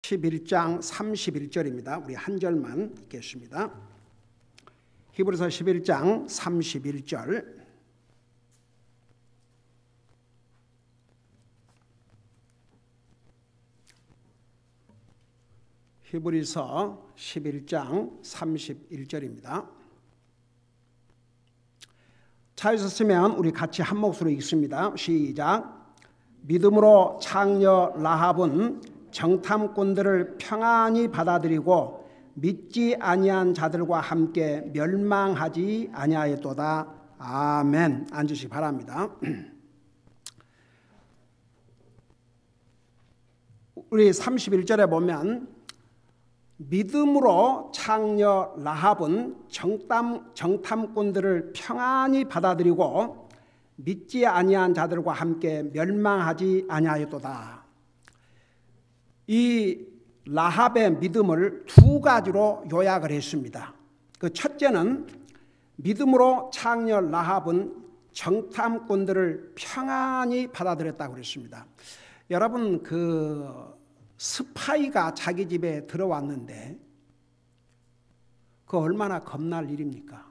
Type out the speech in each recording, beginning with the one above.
11장 31절입니다. 우리 한 절만 읽겠습니다. 히브리서 11장 31절. 히브리서 11장 31절입니다. 찾으셨으면 우리 같이 한 목소리로 읽습니다. 시작. 믿음으로 창녀 라합은 정탐꾼들을 평안히 받아들이고 믿지 아니한 자들과 함께 멸망하지 아니하였도다. 아멘. 앉으시기 바랍니다. 우리 31절에 보면 믿음으로 창녀 라합은 정탐꾼들을 평안히 받아들이고 믿지 아니한 자들과 함께 멸망하지 아니하였도다. 이 라합의 믿음을 두 가지로 요약을 했습니다. 그 첫째는 믿음으로 창녀 라합은 정탐꾼들을 평안히 받아들였다고 그랬습니다. 여러분, 그 스파이가 자기 집에 들어왔는데 그 얼마나 겁날 일입니까?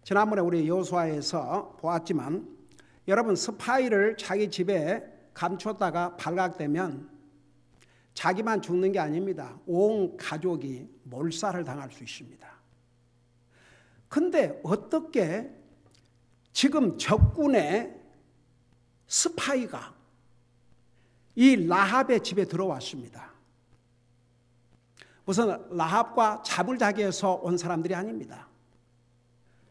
지난번에 우리 여호수아에서 보았지만 여러분, 스파이를 자기 집에 감췄다가 발각되면 자기만 죽는 게 아닙니다. 온 가족이 몰살을 당할 수 있습니다. 그런데 어떻게 지금 적군의 스파이가 이 라합의 집에 들어왔습니다. 우선 라합과 잡을 자기 위해서 온 사람들이 아닙니다.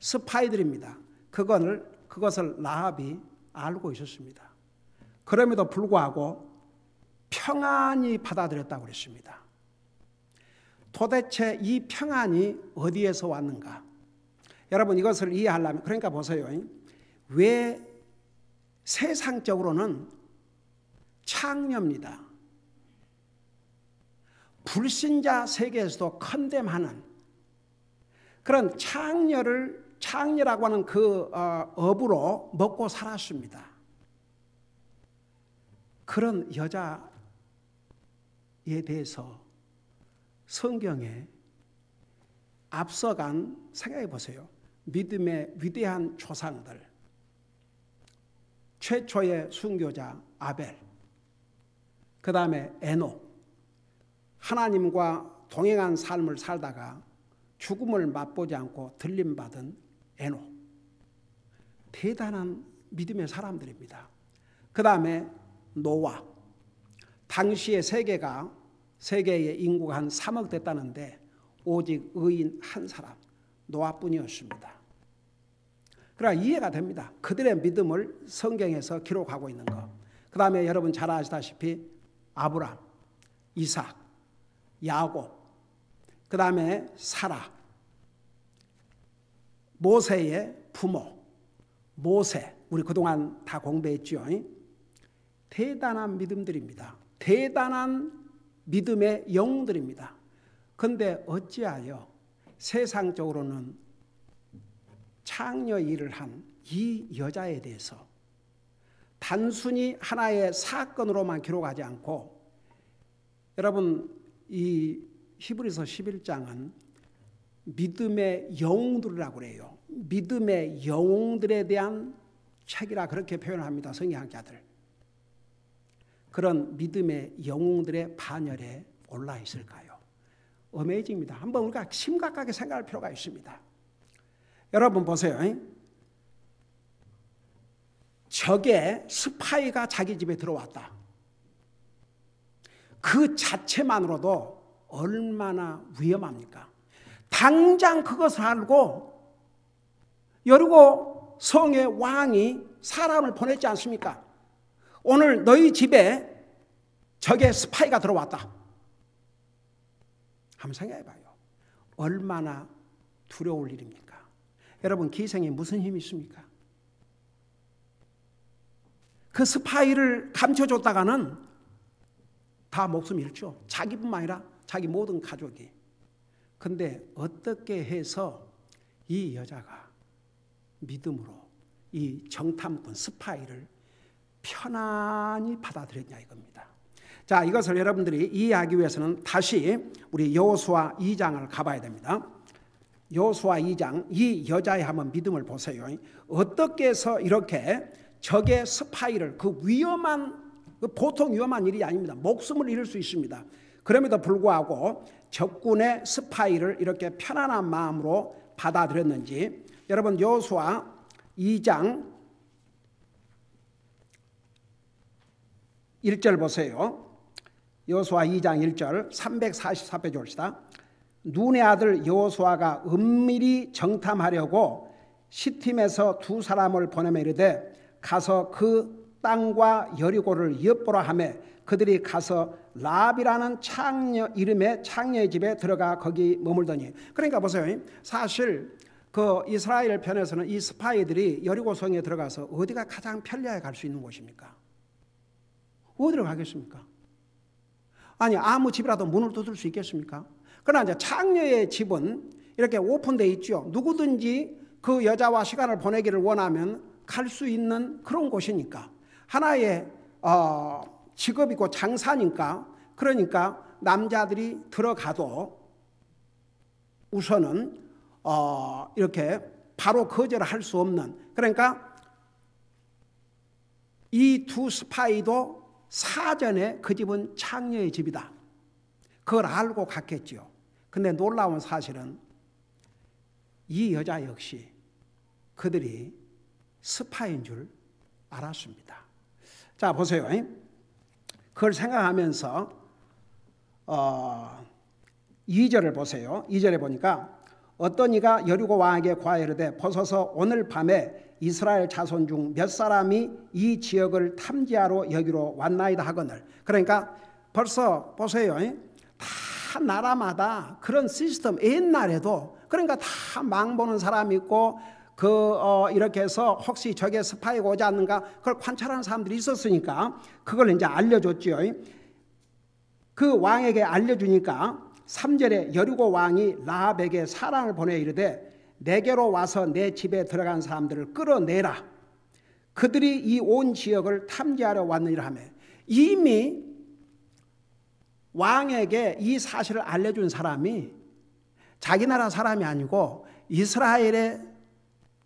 스파이들입니다. 그것을 라합이 알고 있었습니다. 그럼에도 불구하고 평안히 받아들였다고 그랬습니다. 도대체 이 평안이 어디에서 왔는가? 여러분, 이것을 이해하려면, 그러니까 보세요. 왜 세상적으로는 창녀입니다. 불신자 세계에서도 컨뎀하는 그런 창녀라고 하는 그 업으로 먹고 살았습니다. 그런 여자에 대해서 성경에 앞서간, 생각해 보세요. 믿음의 위대한 조상들, 최초의 순교자 아벨, 그 다음에 에녹, 하나님과 동행한 삶을 살다가 죽음을 맛보지 않고 들림받은 에녹, 대단한 믿음의 사람들입니다. 그 다음에 노아, 당시의 세계의 인구가 한 3억 됐다는데 오직 의인 한 사람, 노아뿐이었습니다. 그러나 이해가 됩니다. 그들의 믿음을 성경에서 기록하고 있는 것. 그 다음에 여러분 잘 아시다시피 아브람, 이삭, 야곱, 그 다음에 사라, 모세의 부모, 모세, 우리 그동안 다 공부했죠. 대단한 믿음들입니다. 대단한 믿음의 영웅들입니다. 그런데 어찌하여 세상적으로는 창녀 일을 한 이 여자에 대해서 단순히 하나의 사건으로만 기록하지 않고, 여러분, 이 히브리서 11장은 믿음의 영웅들이라고 그래요. 믿음의 영웅들에 대한 책이라 그렇게 표현합니다. 성경학자들. 그런 믿음의 영웅들의 반열에 올라 있을까요? 어메이징입니다. 한번 우리가 심각하게 생각할 필요가 있습니다. 여러분 보세요. 적의 스파이가 자기 집에 들어왔다. 그 자체만으로도 얼마나 위험합니까? 당장 그것을 알고 여리고 성의 왕이 사람을 보냈지 않습니까? 오늘 너희 집에 적의 스파이가 들어왔다. 한번 생각해봐요. 얼마나 두려울 일입니까? 여러분, 기생에 무슨 힘이 있습니까? 그 스파이를 감춰줬다가는 다 목숨 잃죠. 자기뿐만 아니라 자기 모든 가족이. 근데 어떻게 해서 이 여자가 믿음으로 이 정탐꾼 스파이를 편안히 받아들였냐 이겁니다. 자, 이것을 여러분들이 이해하기 위해서는 다시 우리 여호수아 2장을 가봐야 됩니다. 여호수아 2장, 이 여자의 한번 믿음을 보세요. 어떻게 해서 이렇게 적의 스파이를, 그 위험한, 보통 위험한 일이 아닙니다. 목숨을 잃을 수 있습니다. 그럼에도 불구하고 적군의 스파이를 이렇게 편안한 마음으로 받아들였는지, 여러분 여호수아 2장 1절 보세요. 여호수아 2장 1절 344페이지 봅시다. 눈의 아들 여호수아가 은밀히 정탐하려고 시팀에서 두 사람을 보내며 이르되 가서 그 땅과 여리고를 엿보라 하매 그들이 가서 라합이라는 창녀 이름의 창녀의 집에 들어가 거기 머물더니. 그러니까 보세요. 사실 그 이스라엘 편에서는 이 스파이들이 여리고 성에 들어가서 어디가 가장 편리하게 갈 수 있는 곳입니까? 어디로 가겠습니까? 아니 아무 집이라도 문을 두들 수 있겠습니까? 그러나 이제 창녀의 집은 이렇게 오픈되어 있죠. 누구든지 그 여자와 시간을 보내기를 원하면 갈 수 있는 그런 곳이니까, 하나의 직업이고 장사니까, 그러니까 남자들이 들어가도 우선은 이렇게 바로 거절을 할 수 없는, 그러니까 이 두 스파이도 사전에 그 집은 창녀의 집이다, 그걸 알고 갔겠죠. 근데 놀라운 사실은 이 여자 역시 그들이 스파이인 줄 알았습니다. 자 보세요. 그걸 생각하면서 2절을 보세요. 2절에 보니까 어떤 이가 여리고 왕에게 고하이르되 보소서 오늘 밤에 이스라엘 자손 중 몇 사람이 이 지역을 탐지하러 여기로 왔나이다 하거늘. 그러니까 벌써 보세요. 다 나라마다 그런 시스템, 옛날에도 그러니까 다 망보는 사람이 있고 이렇게 해서 혹시 저게 스파이가 오지 않는가 그걸 관찰하는 사람들이 있었으니까 그걸 이제 알려줬죠. 그 왕에게 알려주니까 3절에 여리고 왕이 라합에게 사람을 보내 이르되 내게로 와서 내 집에 들어간 사람들을 끌어내라. 그들이 이 온 지역을 탐지하러 왔느니라 하며, 이미 왕에게 이 사실을 알려준 사람이 자기 나라 사람이 아니고 이스라엘의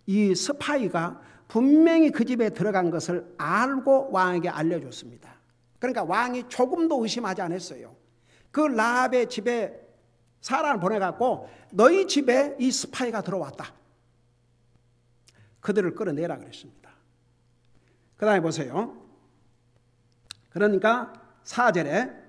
이 스파이가 분명히 그 집에 들어간 것을 알고 왕에게 알려줬습니다. 그러니까 왕이 조금도 의심하지 않았어요. 그 라합의 집에 사람을 보내갖고 너희 집에 이 스파이가 들어왔다, 그들을 끌어내라 그랬습니다. 그 다음에 보세요. 그러니까 4절에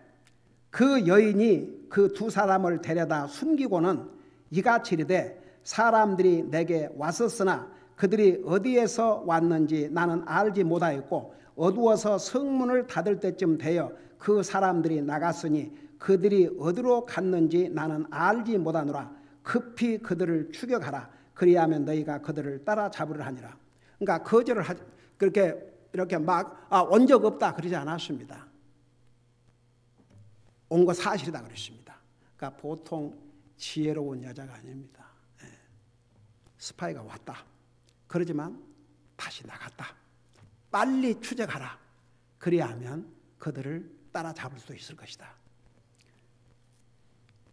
그 여인이 그 두 사람을 데려다 숨기고는 이같이 이르되 사람들이 내게 왔었으나 그들이 어디에서 왔는지 나는 알지 못하였고 어두워서 성문을 닫을 때쯤 되어 그 사람들이 나갔으니 그들이 어디로 갔는지 나는 알지 못하노라. 급히 그들을 추격하라. 그리하면 너희가 그들을 따라잡으려 하니라. 그러니까 거절을 그렇게 이렇게 막 온 적 없다 그러지 않았습니다. 온 거 사실이다 그랬습니다. 그러니까 보통 지혜로운 여자가 아닙니다. 스파이가 왔다. 그러지만 다시 나갔다. 빨리 추적하라. 그리하면 그들을 따라잡을 수 있을 것이다.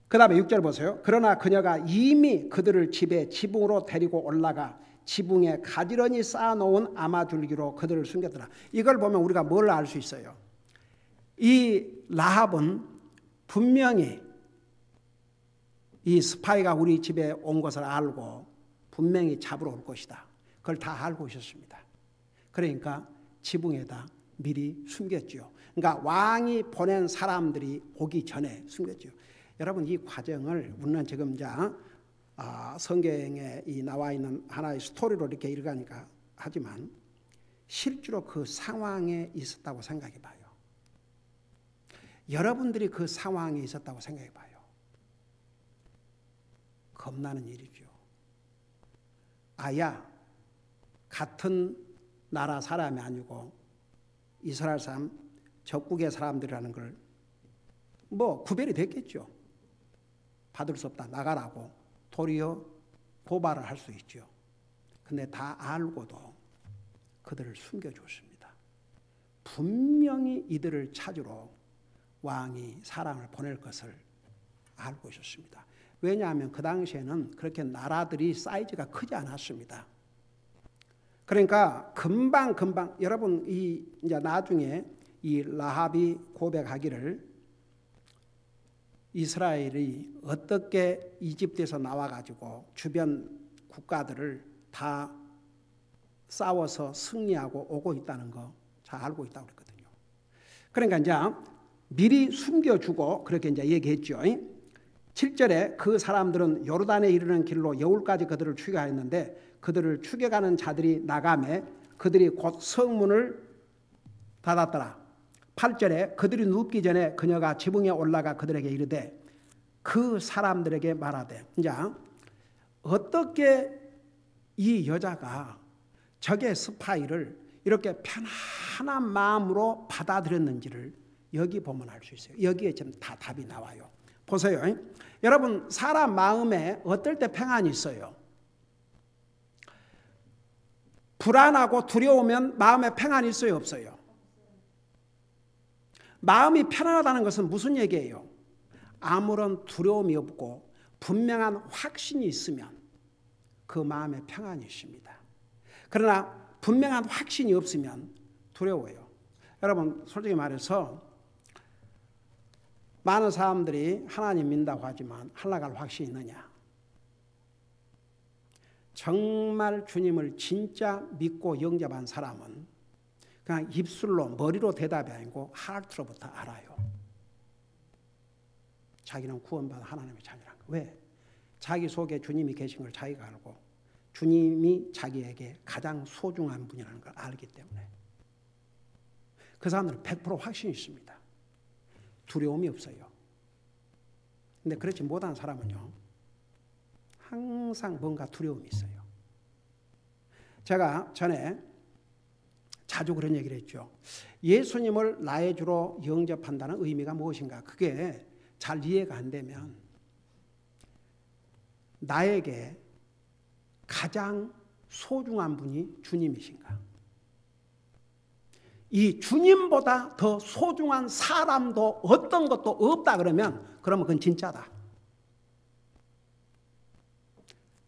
그 다음에 6절 보세요. 그러나 그녀가 이미 그들을 집에 지붕으로 데리고 올라가 지붕에 가지런히 쌓아놓은 아마줄기로 그들을 숨겼더라. 이걸 보면 우리가 뭘 알 수 있어요? 이 라합은 분명히 이 스파이가 우리 집에 온 것을 알고 분명히 잡으러 올 것이다, 그걸 다 알고 있었습니다. 그러니까 지붕에다 미리 숨겼죠. 그러니까 왕이 보낸 사람들이 오기 전에 숨겼죠. 여러분 이 과정을 우리는 지금 이제 성경에 나와 있는 하나의 스토리로 이렇게 읽으니까 하지만 실제로 그 상황에 있었다고 생각해 봐요. 여러분들이 그 상황에 있었다고 생각해 봐요. 겁나는 일이죠. 아야 같은 나라 사람이 아니고 이스라엘 사람, 적국의 사람들이라는 걸 뭐 구별이 됐겠죠. 받을 수 없다, 나가라고 도리어 고발을 할 수 있죠. 근데 다 알고도 그들을 숨겨줬습니다. 분명히 이들을 찾으러 왕이 사람을 보낼 것을 알고 있었습니다. 왜냐하면 그 당시에는 그렇게 나라들이 사이즈가 크지 않았습니다. 그러니까 금방 여러분 이제 나중에 이 라합이 고백하기를 이스라엘이 어떻게 이집트에서 나와가지고 주변 국가들을 다 싸워서 승리하고 오고 있다는 거 잘 알고 있다고 그랬거든요. 그러니까 이제 미리 숨겨주고 그렇게 이제 얘기했죠. 7절에 그 사람들은 요르단에 이르는 길로 여울까지 그들을 추격하였는데 그들을 추격하는 자들이 나가매 그들이 곧 성문을 닫았더라. 8절에 그들이 눕기 전에 그녀가 지붕에 올라가 그들에게 이르되 그 사람들에게 말하되 이제 어떻게 이 여자가 적의 스파이를 이렇게 편안한 마음으로 받아들였는지를 여기 보면 알 수 있어요. 여기에 지금 다 답이 나와요. 보세요. 여러분 사람 마음에 어떨 때 평안이 있어요? 불안하고 두려우면 마음에 평안이 있어요? 없어요? 마음이 편안하다는 것은 무슨 얘기예요? 아무런 두려움이 없고 분명한 확신이 있으면 그 마음에 평안이 있습니다. 그러나 분명한 확신이 없으면 두려워요. 여러분 솔직히 말해서 많은 사람들이 하나님 믿는다고 하지만 하나갈 확신이 있느냐? 정말 주님을 진짜 믿고 영접한 사람은 그냥 입술로 머리로 대답이 아니고 하트로부터 알아요. 자기는 구원받은 하나님의 자녀라는 거. 왜? 자기 속에 주님이 계신 걸 자기가 알고 주님이 자기에게 가장 소중한 분이라는 걸 알기 때문에 그 사람들은 100% 확신이 있습니다. 두려움이 없어요. 근데 그렇지 못한 사람은요 항상 뭔가 두려움이 있어요. 제가 전에 자주 그런 얘기를 했죠. 예수님을 나의 주로 영접한다는 의미가 무엇인가? 그게 잘 이해가 안 되면 나에게 가장 소중한 분이 주님이신가? 이 주님보다 더 소중한 사람도 어떤 것도 없다 그러면 그건 진짜다.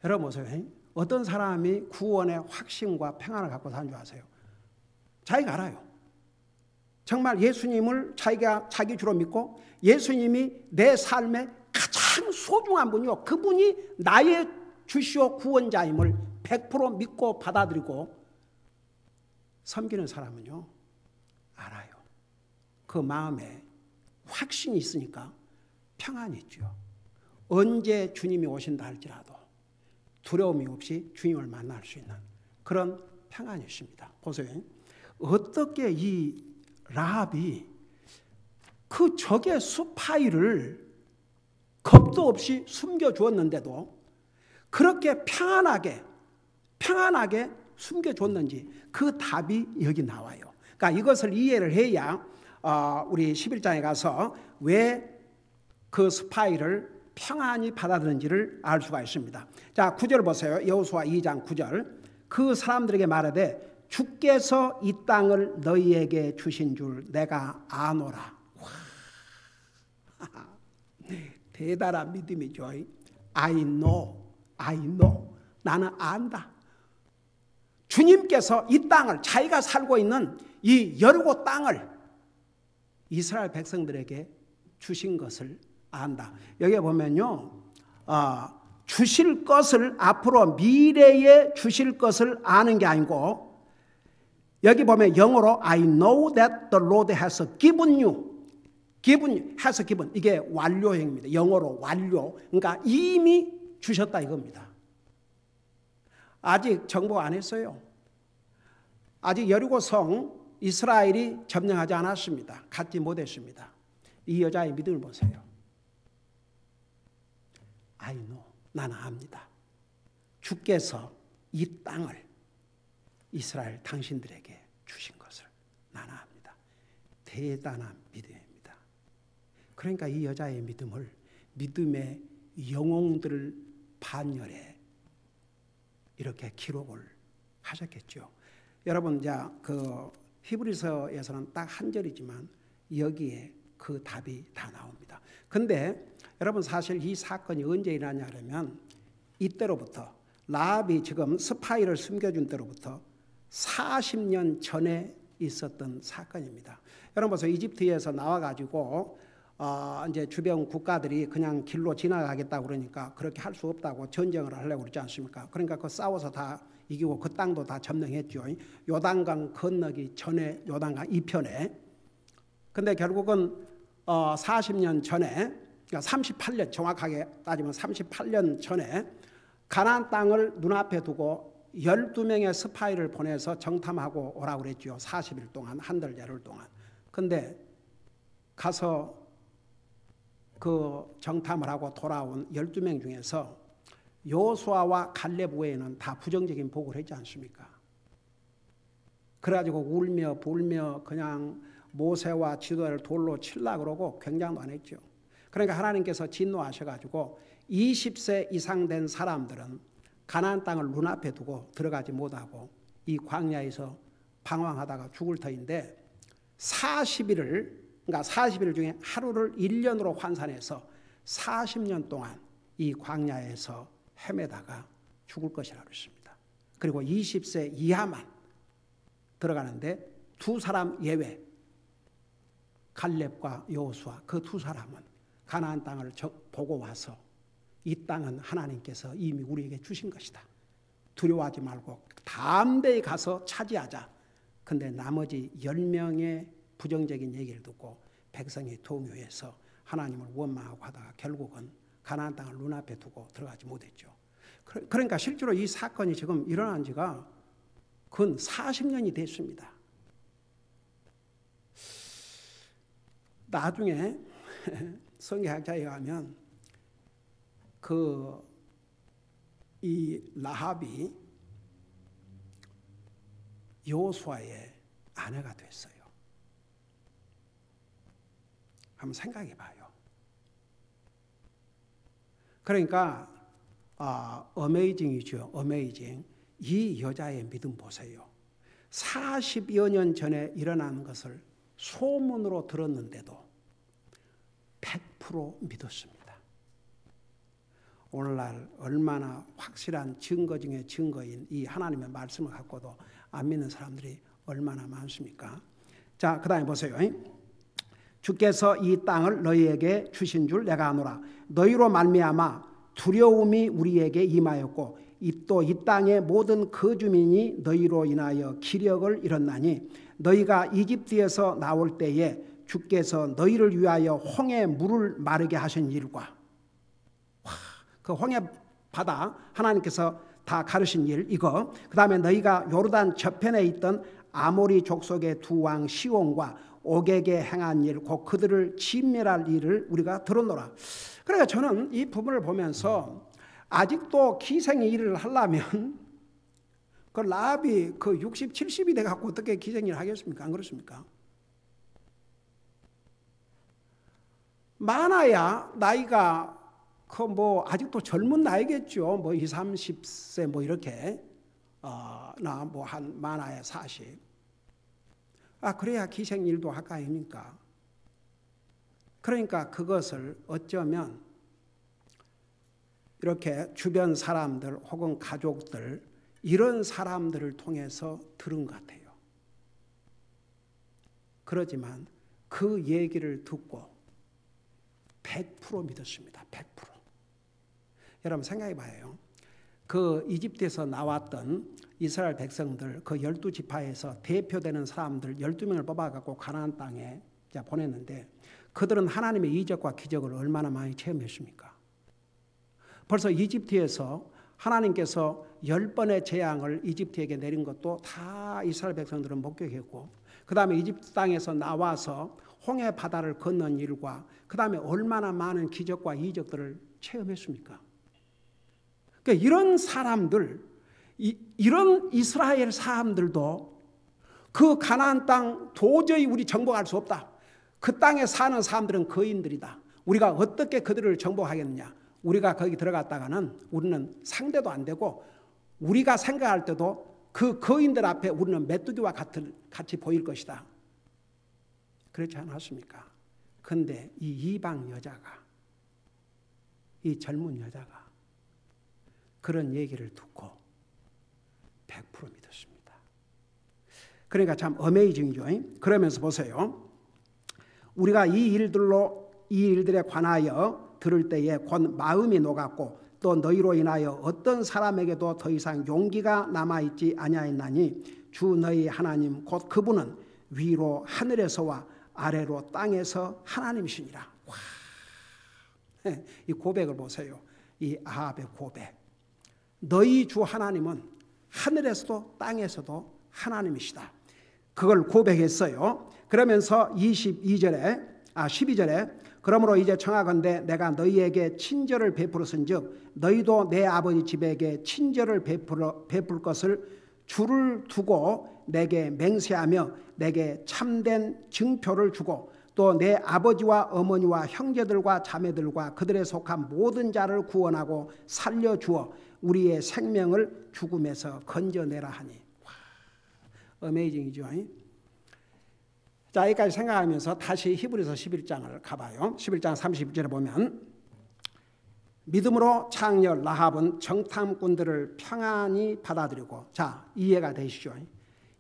여러분 보세요. 어떤 사람이 구원의 확신과 평안을 갖고 사는 줄 아세요? 자기가 알아요. 정말 예수님을 자기 주로 믿고 예수님이 내 삶의 가장 소중한 분이요. 그분이 나의 주시오 구원자임을 100% 믿고 받아들이고 섬기는 사람은요. 알아요. 그 마음에 확신이 있으니까 평안이 있죠. 언제 주님이 오신다 할지라도 두려움이 없이 주님을 만날 수 있는 그런 평안이 있습니다. 보세요. 어떻게 이 라합이 그 적의 스파이를 겁도 없이 숨겨주었는데도 그렇게 평안하게 숨겨줬는지 그 답이 여기 나와요. 그러니까 이것을 이해를 해야 우리 11장에 가서 왜 그 스파이를 평안히 받아들인지를 알 수가 있습니다. 자, 9절 보세요. 여호수아 2장 9절. 그 사람들에게 말하되 주께서 이 땅을 너희에게 주신 줄 내가 아노라. 와. 대단한 믿음이죠. I know. 나는 안다. 주님께서 이 땅을 자기가 살고 있는 이 여리고 땅을 이스라엘 백성들에게 주신 것을 안다. 여기 보면요. 주실 것을 앞으로 미래에 주실 것을 아는 게 아니고 여기 보면 영어로 I know that the Lord has given you. has given. 이게 완료형입니다. 영어로 완료. 그러니까 이미 주셨다 이겁니다. 아직 정복 안 했어요. 아직 여리고 성 이스라엘이 점령하지 않았습니다. 갖지 못했습니다. 이 여자의 믿음을 보세요. I know. 나는 압니다. 주께서 이 땅을 이스라엘 당신들에게 주신 것을 나는 압니다. 대단한 믿음입니다. 그러니까 이 여자의 믿음을 믿음의 영웅들 반열에 이렇게 기록을 하셨겠죠. 여러분, 그 히브리서에서는 딱 한 절이지만 여기에 그 그 답이 다 나옵니다. 근데 여러분 사실 이 사건이 언제 일어나냐 그러면 이때로부터 라합이 지금 스파이를 숨겨준 때로부터 40년 전에 있었던 사건입니다. 여러분 보세요. 이집트에서 나와가지고 이제 주변 국가들이 그냥 길로 지나가겠다고 그러니까 그렇게 할 수 없다고 전쟁을 하려고 그러지 않습니까? 그러니까 그 싸워서 다 이기고 그 땅도 다 점령했죠. 요단강 건너기 전에 요단강 이편에. 근데 결국은 40년 전에, 그러니까 38년, 정확하게 따지면 38년 전에 가나안 땅을 눈앞에 두고 12명의 스파이를 보내서 정탐하고 오라고 그랬죠. 40일 동안, 한달 열흘 동안. 근데 가서 그 정탐을 하고 돌아온 12명 중에서 여호수아와 갈렙 외에는 다 부정적인 보고를 했지 않습니까? 그래가지고 울며 불며 그냥 모세와 지도자를 돌로 칠라 그러고 굉장도 안 했죠. 그러니까 하나님께서 진노하셔가지고 20세 이상 된 사람들은 가나안 땅을 눈앞에 두고 들어가지 못하고 이 광야에서 방황하다가 죽을 터인데 40일 중에 하루를 1년으로 환산해서 40년 동안 이 광야에서 헤매다가 죽을 것이라고 했습니다. 그리고 20세 이하만 들어가는데 두 사람 예외, 갈렙과 여호수아 그 두 사람은 가나안 땅을 보고 와서 이 땅은 하나님께서 이미 우리에게 주신 것이다. 두려워하지 말고 담대히 가서 차지하자. 근데 나머지 10명의 부정적인 얘기를 듣고 백성이 동요해서 하나님을 원망하고 하다가 결국은 가나안 땅을 눈앞에 두고 들어가지 못했죠. 그러니까 실제로 이 사건이 지금 일어난 지가 근 40년이 됐습니다. 나중에 성경학자에 가면 이 라합이 여호수아의 아내가 됐어요. 한번 생각해 봐요. 그러니까 어메이징이죠. 어메이징. 이 여자의 믿음 보세요. 40여 년 전에 일어난 것을 소문으로 들었는데도 100% 믿었습니다. 오늘날 얼마나 확실한 증거 중에 증거인 이 하나님의 말씀을 갖고도 안 믿는 사람들이 얼마나 많습니까? 자, 그 다음에 보세요. 주께서 이 땅을 너희에게 주신 줄 내가 아노라. 너희로 말미암아 두려움이 우리에게 임하였고 또 이 땅의 모든 거주민이 너희로 인하여 기력을 잃었나니 너희가 이집트에서 나올 때에 주께서 너희를 위하여 홍해 물을 마르게 하신 일과 그 홍해 바다 하나님께서 다 가르신 일 이거 그 다음에 너희가 요르단 저편에 있던 아모리 족속의 두 왕 시온과 옥에게 행한 일 곧 그들을 진멸할 일을 우리가 들었노라. 그러니까 저는 이 부분을 보면서 아직도 기생의 일을 하려면 그 라합이 그 60, 70이 돼갖고 어떻게 기생의 일을 하겠습니까? 안 그렇습니까? 많아야 나이가 그 뭐 아직도 젊은 나이겠죠. 뭐 20, 30세 뭐 이렇게 나 뭐 한 많아야 40. 그래야 기생 일도 할까 아닙니까? 그러니까 그것을 어쩌면 이렇게 주변 사람들 혹은 가족들 이런 사람들을 통해서 들은 것 같아요. 그러지만 그 얘기를 듣고 100% 믿었습니다. 100%. 여러분 생각해 봐요. 그 이집트에서 나왔던 이스라엘 백성들 그 12지파에서 대표되는 사람들 12명을 뽑아갖고 가나안 땅에 보냈는데 그들은 하나님의 이적과 기적을 얼마나 많이 체험했습니까? 벌써 이집트에서 하나님께서 10번의 재앙을 이집트에게 내린 것도 다 이스라엘 백성들은 목격했고 그 다음에 이집트 땅에서 나와서 홍해 바다를 건넌 일과 그 다음에 얼마나 많은 기적과 이적들을 체험했습니까? 그러니까 이런 사람들, 이런 이스라엘 사람들도 그 가나안 땅 도저히 우리 정복할 수 없다. 그 땅에 사는 사람들은 거인들이다. 우리가 어떻게 그들을 정복하겠느냐. 우리가 거기 들어갔다가는 우리는 상대도 안 되고 우리가 생각할 때도 그 거인들 앞에 우리는 메뚜기와 같이 보일 것이다. 그렇지 않았습니까? 근데 이 이방 여자가, 이 젊은 여자가 그런 얘기를 듣고 100% 믿었습니다. 그러니까 참 어메이징이죠. 그러면서 보세요. 우리가 이 일들에 관하여 들을 때에 곧 마음이 녹았고 또 너희로 인하여 어떤 사람에게도 더 이상 용기가 남아있지 아니하였나니 주 너희 하나님 곧 그분은 위로 하늘에서와 아래로 땅에서 하나님이시니라. 와, 이 고백을 보세요. 이 아합의 고백. 너희 주 하나님은 하늘에서도 땅에서도 하나님이시다. 그걸 고백했어요. 그러면서 12절에 그러므로 이제 청하건대 내가 너희에게 친절을 베풀었은즉 너희도 내 아버지 집에게 친절을 베풀 것을 주를 두고 내게 맹세하며 내게 참된 증표를 주고 또 내 아버지와 어머니와 형제들과 자매들과 그들에 속한 모든 자를 구원하고 살려주어 우리의 생명을 죽음에서 건져내라 하니. 와, 어메이징이죠. 자, 여기까지 생각하면서 다시 히브리서 11장을 가봐요. 11장 31절에 보면 믿음으로 창녀 라합은 정탐꾼들을 평안히 받아들이고, 자, 이해가 되시죠?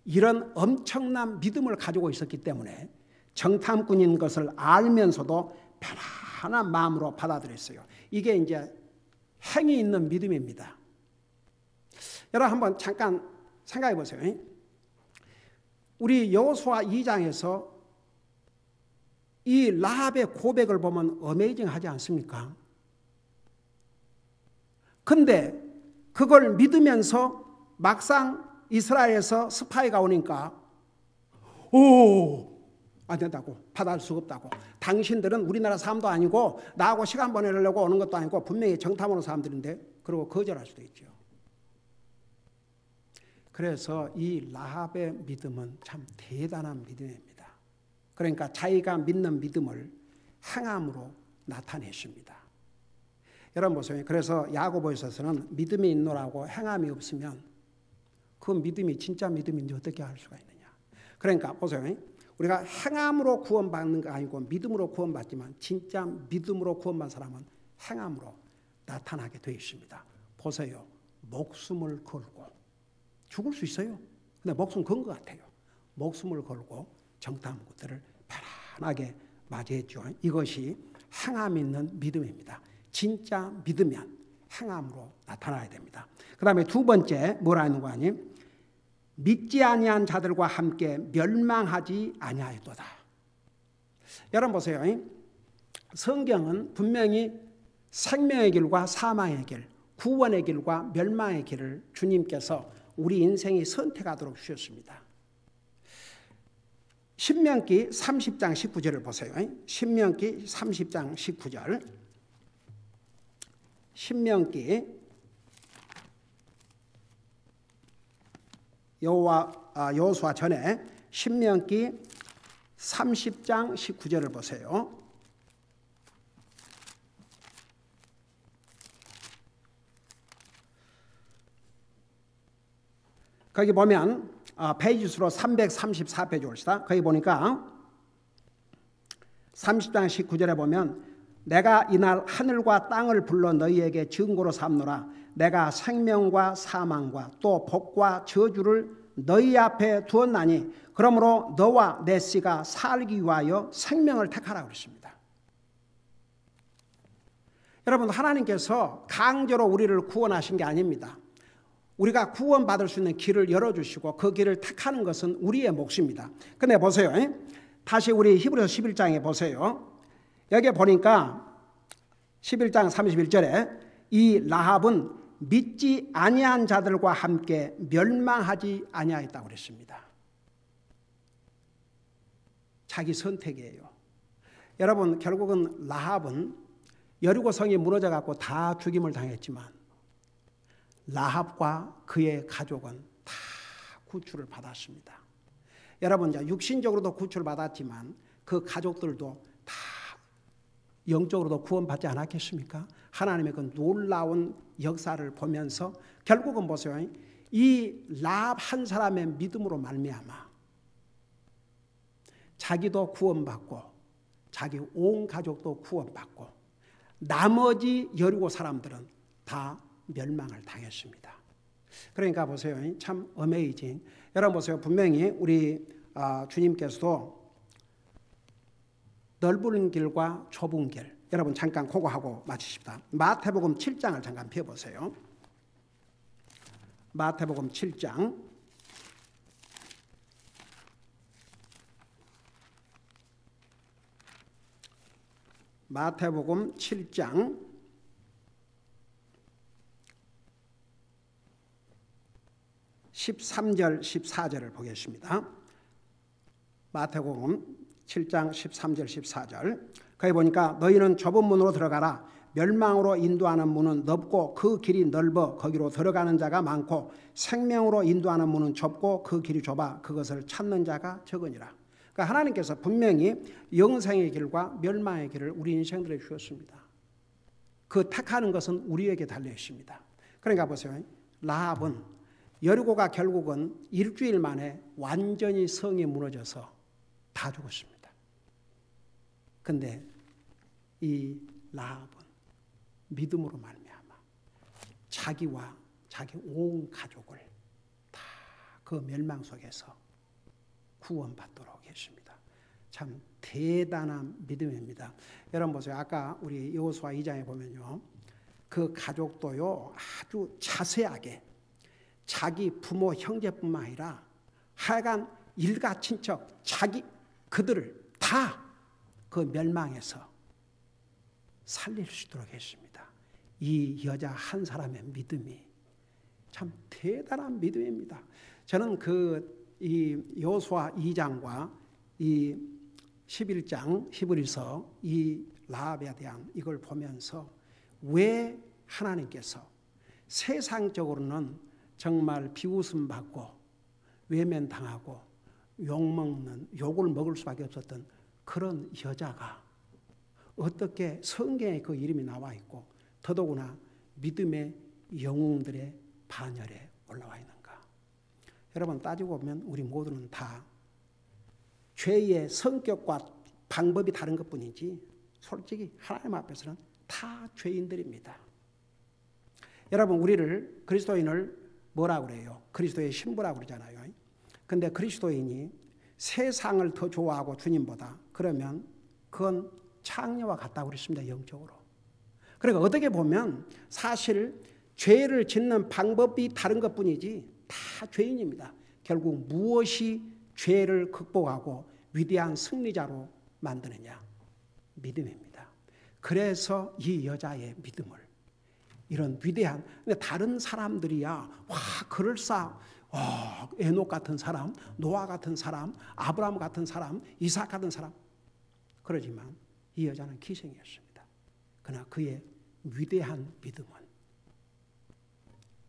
이런 엄청난 믿음을 가지고 있었기 때문에 정탐꾼인 것을 알면서도 편안한 마음으로 받아들였어요. 이게 이제 행위 있는 믿음입니다. 여러분 한번 잠깐 생각해 보세요. 우리 여호수아 2장에서 이 라합의 고백을 보면 어메이징하지 않습니까? 근데 그걸 믿으면서 막상 이스라엘에서 스파이가 오니까 안 된다고, 받아줄 수가 없다고. 당신들은 우리나라 사람도 아니고 나하고 시간 보내려고 오는 것도 아니고 분명히 정탐 오는 사람들인데, 그러고 거절할 수도 있죠. 그래서 이 라합의 믿음은 참 대단한 믿음입니다. 그러니까 자기가 믿는 믿음을 행함으로 나타내십니다. 여러분 보세요. 그래서 야고보서에서는 믿음이 있노라고 행함이 없으면 그 믿음이 진짜 믿음인지 어떻게 알 수가 있느냐. 그러니까 보세요. 우리가 행함으로 구원받는 거 아니고 믿음으로 구원받지만 진짜 믿음으로 구원받은 사람은 행함으로 나타나게 되어 있습니다. 보세요. 목숨을 걸고 죽을 수 있어요. 근데 목숨 건 것 같아요. 목숨을 걸고 정탐꾼들을 편안하게 맞이했죠. 이것이 행함 있는 믿음입니다. 진짜 믿으면 행함으로 나타나야 됩니다. 그 다음에 두 번째 뭐라 하는 거 아니? 믿지 아니한 자들과 함께 멸망하지 아니하였도다. 여러분 보세요. 성경은 분명히 생명의 길과 사망의 길, 구원의 길과 멸망의 길을 주님께서 우리 인생이 선택하도록 주셨습니다. 신명기 30장 19절을 보세요. 신명기 30장 19절. 신명기 여호수아 전에 신명기 30장 19절을 보세요. 거기 보면 페이지 수로 334페이지 올시다. 거기 보니까 30장 19절에 보면 내가 이날 하늘과 땅을 불러 너희에게 증거로 삼노라. 내가 생명과 사망과 또 복과 저주를 너희 앞에 두었나니 그러므로 너와 내 씨가 살기 위하여 생명을 택하라 그랬습니다. 여러분, 하나님께서 강제로 우리를 구원하신 게 아닙니다. 우리가 구원받을 수 있는 길을 열어주시고 그 길을 택하는 것은 우리의 몫입니다. 근데 보세요. 다시 우리 히브리서 11장에 보세요. 여기 보니까 11장 31절에 이 라합은 믿지 아니한 자들과 함께 멸망하지 아니하였다고 그랬습니다. 자기 선택이에요. 여러분, 결국은 라합은 여리고 성이 무너져 갖고 다 죽임을 당했지만 라합과 그의 가족은 다 구출을 받았습니다. 여러분, 육신적으로도 구출을 받았지만 그 가족들도 다 영적으로도 구원받지 않았겠습니까? 하나님의 그 놀라운 역사를 보면서 결국은 보세요. 이 라합 한 사람의 믿음으로 말미암아 자기도 구원받고 자기 온 가족도 구원받고 나머지 여리고 사람들은 다 멸망을 당했습니다. 그러니까 보세요. 참 어메이징. 여러분 보세요. 분명히 우리 주님께서도 넓은 길과 좁은 길, 여러분 잠깐 그거 하고 마치십시다. 마태복음 7장을 잠깐 펴보세요. 마태복음 7장 마태복음 7장 13절 14절을 보겠습니다. 마태복음 7장 13절 14절. 거기 보니까 너희는 좁은 문으로 들어가라. 멸망으로 인도하는 문은 넓고 그 길이 넓어 거기로 들어가는 자가 많고 생명으로 인도하는 문은 좁고 그 길이 좁아 그것을 찾는 자가 적으니라. 그러니까 하나님께서 분명히 영생의 길과 멸망의 길을 우리 인생들에 주셨습니다. 그 택하는 것은 우리에게 달려 있습니다. 그러니까 보세요. 라합은 여리고가 결국은 일주일 만에 완전히 성이 무너져서 다 죽었습니다. 근데 이 라합은 믿음으로 말미암아 자기와 자기 온 가족을 다 그 멸망 속에서 구원받도록 했습니다. 참 대단한 믿음입니다. 여러분 보세요. 아까 우리 여호수아 2장에 보면요. 그 가족도요. 아주 자세하게 자기 부모 형제뿐만 아니라 하여간 일가 친척 자기 그들을 다 그 멸망에서 살릴 수 있도록 했습니다. 이 여자 한 사람의 믿음이 참 대단한 믿음입니다. 저는 이 여호수아 2장과 이 11장 히브리서 이 라합에 대한 이걸 보면서 왜 하나님께서 세상적으로는 정말 비웃음 받고 외면당하고 욕을 먹을 수밖에 없었던 그런 여자가 어떻게 성경에 그 이름이 나와 있고 더더구나 믿음의 영웅들의 반열에 올라와 있는가. 여러분 따지고 보면 우리 모두는 다 죄의 성격과 방법이 다른 것뿐이지 솔직히 하나님 앞에서는 다 죄인들입니다. 여러분 우리를 그리스도인을 뭐라고 그래요? 그리스도의 신부라고 그러잖아요. 근데 그리스도인이 세상을 더 좋아하고 주님보다 그러면 그건 창녀와 같다고 그랬습니다. 영적으로. 그러니까 어떻게 보면 사실 죄를 짓는 방법이 다른 것뿐이지 다 죄인입니다. 결국 무엇이 죄를 극복하고 위대한 승리자로 만드느냐? 믿음입니다. 그래서 이 여자의 믿음을 이런 위대한 다른 사람들이야 와 에녹 같은 사람, 노아 같은 사람, 아브라함 같은 사람, 이삭 같은 사람 그러지만 이 여자는 기생이었습니다. 그러나 그의 위대한 믿음은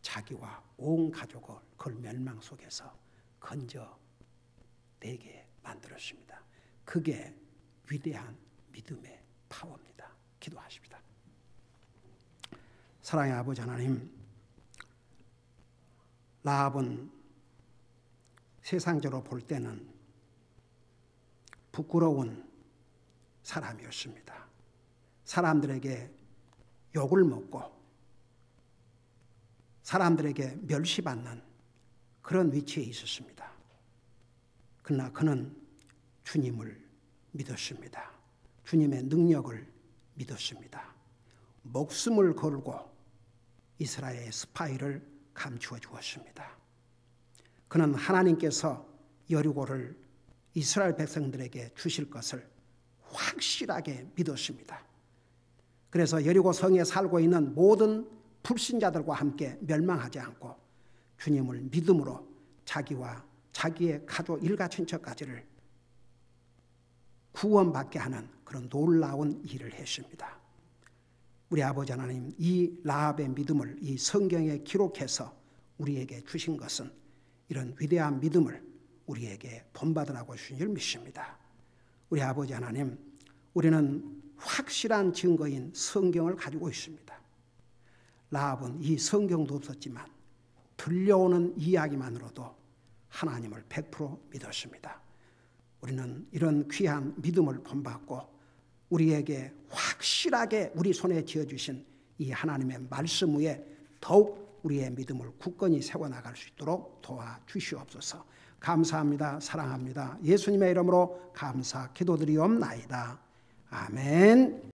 자기와 온 가족을 그 멸망 속에서 건져내게 만들었습니다. 그게 위대한 믿음의 파워입니다. 기도하십니다. 사랑의 아버지 하나님, 라합은 세상적으로 볼 때는 부끄러운 사람이었습니다. 사람들에게 욕을 먹고 사람들에게 멸시받는 그런 위치에 있었습니다. 그러나 그는 주님을 믿었습니다. 주님의 능력을 믿었습니다. 목숨을 걸고 이스라엘의 스파이를 감추어 주었습니다. 그는 하나님께서 여리고를 이스라엘 백성들에게 주실 것을 확실하게 믿었습니다. 그래서 여리고 성에 살고 있는 모든 불신자들과 함께 멸망하지 않고 주님을 믿음으로 자기와 자기의 가족 일가 친척까지를 구원받게 하는 그런 놀라운 일을 했습니다. 우리 아버지 하나님, 이 라합의 믿음을 이 성경에 기록해서 우리에게 주신 것은 이런 위대한 믿음을 우리에게 본받으라고 주신 줄 믿습니다. 우리 아버지 하나님, 우리는 확실한 증거인 성경을 가지고 있습니다. 라합은 이 성경도 없었지만 들려오는 이야기만으로도 하나님을 100% 믿었습니다. 우리는 이런 귀한 믿음을 본받고 우리에게 확실하게 우리 손에 쥐어주신 이 하나님의 말씀 위에 더욱 우리의 믿음을 굳건히 세워나갈 수 있도록 도와주시옵소서. 감사합니다. 사랑합니다. 예수님의 이름으로 감사 기도드리옵나이다. 아멘.